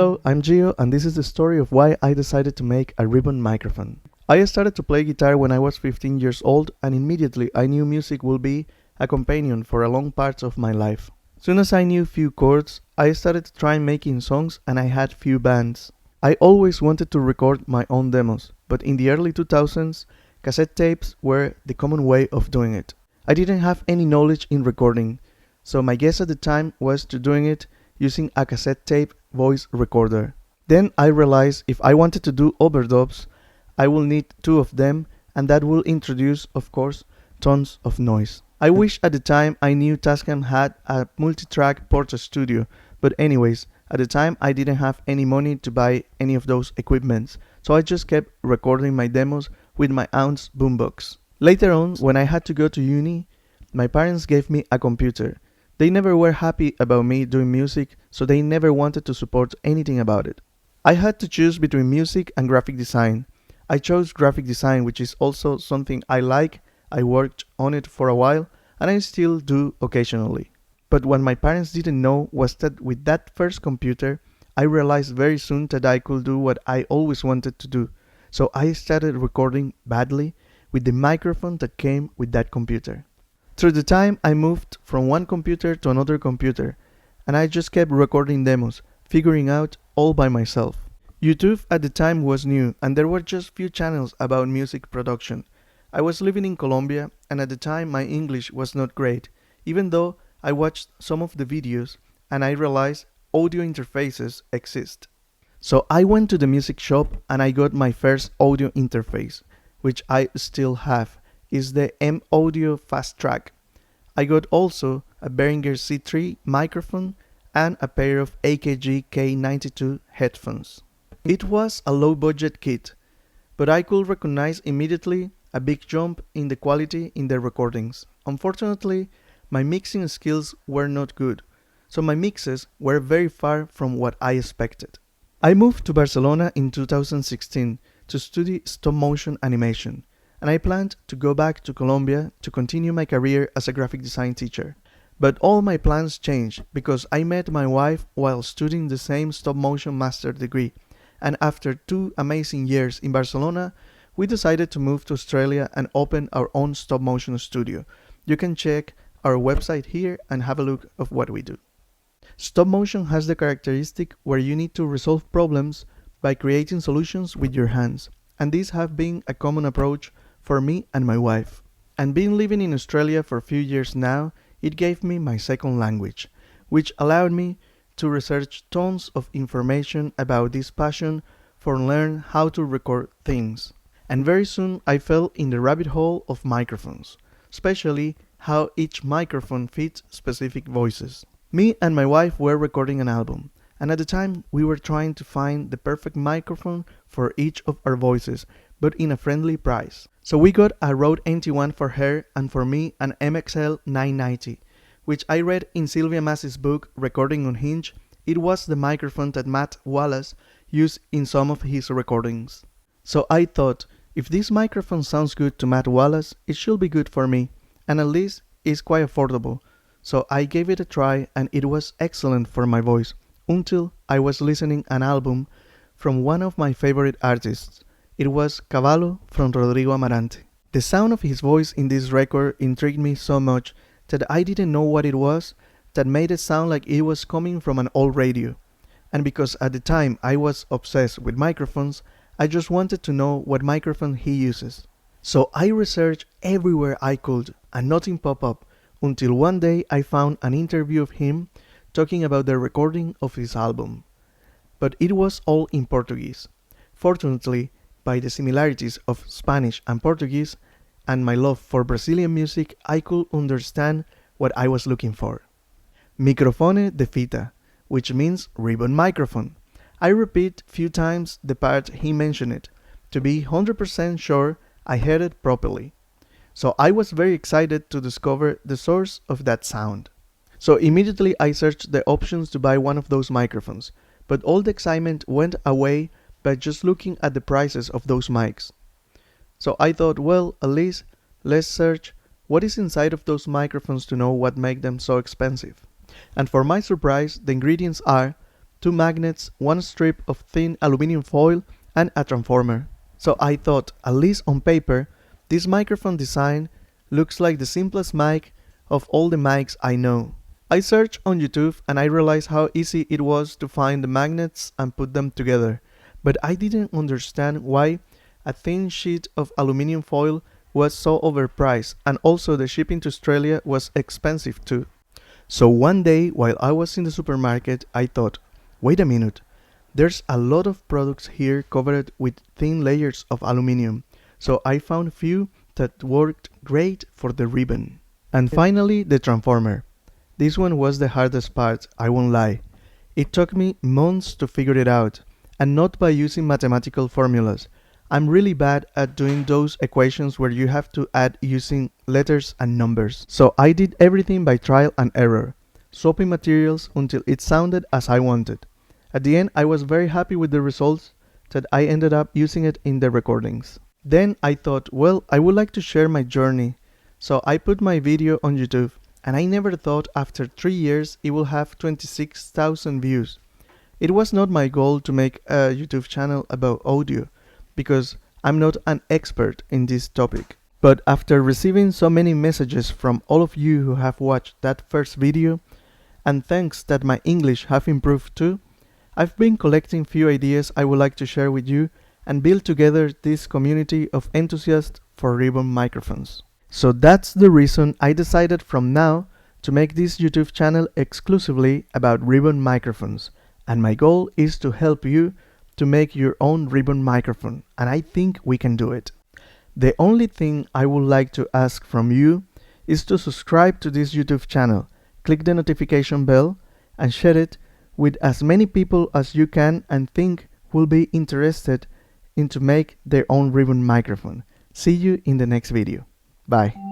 Hello, I'm Gio, and this is the story of why I decided to make a ribbon microphone. I started to play guitar when I was 15 years old, and immediately I knew music would be a companion for a long part of my life. Soon as I knew few chords, I started to try making songs, and I had few bands. I always wanted to record my own demos, but in the early 2000s, cassette tapes were the common way of doing it. I didn't have any knowledge in recording, so my guess at the time was to doing it using a cassette tape voice recorder. Then I realized if I wanted to do overdubs, I will need two of them, and that will introduce, of course, tons of noise. I wish at the time I knew Tascam had a multi-track Porta Studio, but anyways, at the time I didn't have any money to buy any of those equipments, so I just kept recording my demos with my aunt's boombox. Later on, when I had to go to uni, my parents gave me a computer. They never were happy about me doing music, so they never wanted to support anything about it. I had to choose between music and graphic design. I chose graphic design, which is also something I like. I worked on it for a while, and I still do occasionally. But what my parents didn't know was that with that first computer, I realized very soon that I could do what I always wanted to do. So I started recording badly with the microphone that came with that computer. Through the time, I moved from one computer to another computer, and I just kept recording demos, figuring out all by myself. YouTube at the time was new, and there were just few channels about music production. I was living in Colombia, and at the time my English was not great, even though I watched some of the videos and I realized audio interfaces exist. So I went to the music shop and I got my first audio interface, which I still have. Is the M Audio Fast Track. I got also a Behringer C3 microphone and a pair of AKG K92 headphones. It was a low budget kit, but I could recognize immediately a big jump in the quality in the recordings. Unfortunately, my mixing skills were not good, so my mixes were very far from what I expected. I moved to Barcelona in 2016 to study stop motion animation, and I planned to go back to Colombia to continue my career as a graphic design teacher. But all my plans changed because I met my wife while studying the same stop motion master degree, and after 2 amazing years in Barcelona, we decided to move to Australia and open our own stop motion studio. You can check our website here and have a look of what we do. Stop motion has the characteristic where you need to resolve problems by creating solutions with your hands, and these have been a common approach for me and my wife. And being living in Australia for a few years now, it gave me my second language, which allowed me to research tons of information about this passion for learn how to record things. And very soon I fell in the rabbit hole of microphones, especially how each microphone fits specific voices. Me and my wife were recording an album, and at the time we were trying to find the perfect microphone for each of our voices, but in a friendly price. So we got a Rode NT1 for her and for me an MXL 990, which I read in Sylvia Massey's book Recording Unhinged. It was the microphone that Matt Wallace used in some of his recordings. So I thought, if this microphone sounds good to Matt Wallace, it should be good for me, and at least it's quite affordable. So I gave it a try and it was excellent for my voice, until I was listening an album from one of my favorite artists. It was Cavallo from Rodrigo Amarante. The sound of his voice in this record intrigued me so much that I didn't know what it was that made it sound like it was coming from an old radio. And because at the time I was obsessed with microphones, I just wanted to know what microphone he uses. So I researched everywhere I could and nothing popped up until one day I found an interview of him talking about the recording of his album. But it was all in Portuguese. Fortunately, by the similarities of Spanish and Portuguese and my love for Brazilian music, I could understand what I was looking for. Microfone de fita, which means ribbon microphone. I repeat few times the part he mentioned it, to be 100% sure I heard it properly. So I was very excited to discover the source of that sound. So immediately I searched the options to buy one of those microphones, but all the excitement went away by just looking at the prices of those mics. So I thought, well, at least let's search what is inside of those microphones to know what makes them so expensive. And for my surprise, the ingredients are 2 magnets, 1 strip of thin aluminum foil, and a transformer. So I thought, at least on paper, this microphone design looks like the simplest mic of all the mics I know. I searched on YouTube and I realized how easy it was to find the magnets and put them together, but I didn't understand why a thin sheet of aluminum foil was so overpriced, and also the shipping to Australia was expensive too. So one day while I was in the supermarket, I thought, wait a minute, there's a lot of products here covered with thin layers of aluminum, so I found few that worked great for the ribbon. And finally, the transformer. This one was the hardest part, I won't lie. It took me months to figure it out, and not by using mathematical formulas. I'm really bad at doing those equations where you have to add using letters and numbers. So I did everything by trial and error, swapping materials until it sounded as I wanted. At the end, I was very happy with the results that I ended up using it in the recordings. Then I thought, well, I would like to share my journey. So I put my video on YouTube, and I never thought after 3 years it will have 26,000 views. It was not my goal to make a YouTube channel about audio, because I'm not an expert in this topic. But after receiving so many messages from all of you who have watched that first video, and thanks that my English have improved too, I've been collecting few ideas I would like to share with you and build together this community of enthusiasts for ribbon microphones. So that's the reason I decided from now to make this YouTube channel exclusively about ribbon microphones, and my goal is to help you to make your own ribbon microphone, and I think we can do it. The only thing I would like to ask from you is to subscribe to this YouTube channel, click the notification bell, and share it with as many people as you can and think will be interested in to make their own ribbon microphone. See you in the next video. Bye.